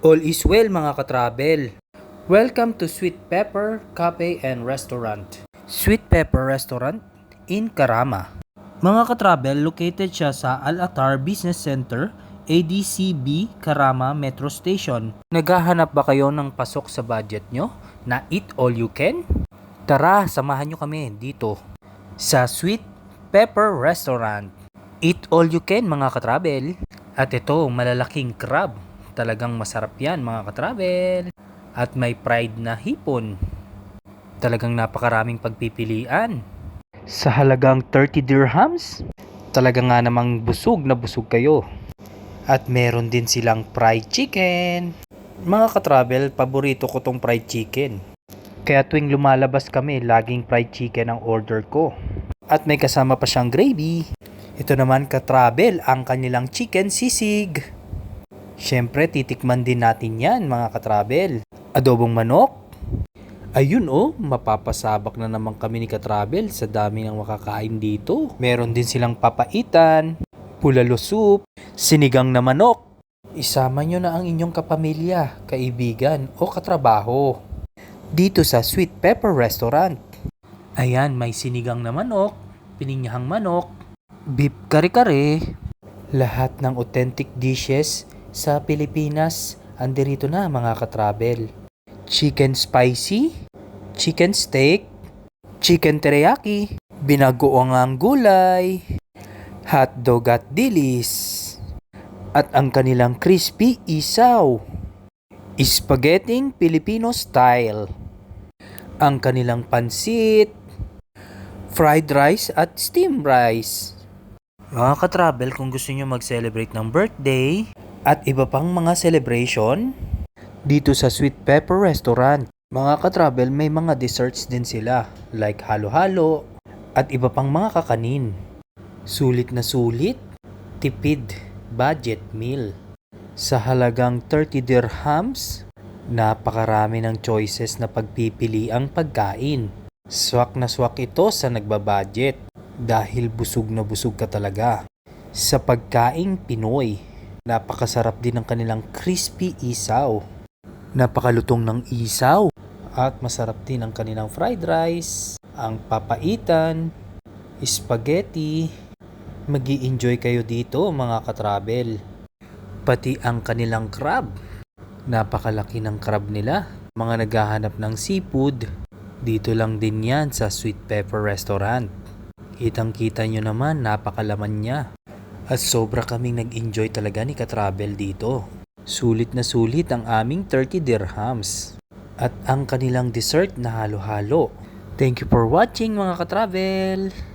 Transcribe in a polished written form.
All is well mga katravel. Welcome to Sweet Pepper Cafe and Restaurant. Sweet Pepper Restaurant in Karama. Mga katravel, located siya sa Al-Atar Business Center, ADCB, Karama Metro Station. Naghahanap ba kayo ng pasok sa budget nyo na eat all you can? Tara, samahan nyo kami dito sa Sweet Pepper Restaurant. Eat all you can mga katravel. At ito, malalaking crab. Talagang masarap yan mga katravel. At may fried na hipon. Talagang napakaraming pagpipilian. Sa halagang 30 dirhams, talaga nga namang busog na busog kayo. At meron din silang fried chicken. Mga katravel, paborito ko tong fried chicken. Kaya tuwing lumalabas kami, laging fried chicken ang order ko. At may kasama pa siyang gravy. Ito naman katravel, ang kanilang chicken sisig. Siyempre, titikman din natin yan mga katravel. Adobong manok. Ayun mapapasabak na naman kami ni katravel sa dami ng makakain dito. Meron din silang papaitan, bulalo soup, sinigang na manok. Isama nyo na ang inyong kapamilya, kaibigan o katrabaho dito sa Sweet Pepper Restaurant. Ayan, may sinigang na manok, pininyahang manok, beef kare-kare. Lahat ng authentic dishes sa Pilipinas, andirito na mga katravel. Chicken spicy, chicken steak, chicken teriyaki, binagoong gulay, hotdog at dilis, at ang kanilang crispy isaw, spaghetti Filipino style, ang kanilang pansit, fried rice at steamed rice. Mga katravel, kung gusto nyo mag-celebrate ng birthday at iba pang mga celebration, dito sa Sweet Pepper Restaurant, mga katravel, may mga desserts din sila like halo-halo at iba pang mga kakanin. Sulit na sulit, tipid, budget meal. Sa halagang 30 dirhams, napakarami ng choices na pagpipili ang pagkain. Swak na swak ito sa nagbabudget dahil busog na busog ka talaga. Sa pagkaing Pinoy, napakasarap din ng kanilang crispy isaw. Napakalutong ng isaw. At masarap din ang kanilang fried rice, ang papaitan, spaghetti. Magi-enjoy kayo dito mga katravel. Pati ang kanilang crab. Napakalaki ng crab nila. Mga naghahanap ng seafood, dito lang din yan sa Sweet Pepper Restaurant. Kitang-kita nyo naman, napakalaman niya. At sobra kaming nag-enjoy talaga ni katravel dito. Sulit na sulit ang aming 30 dirhams. At ang kanilang dessert na halo-halo. Thank you for watching mga katravel!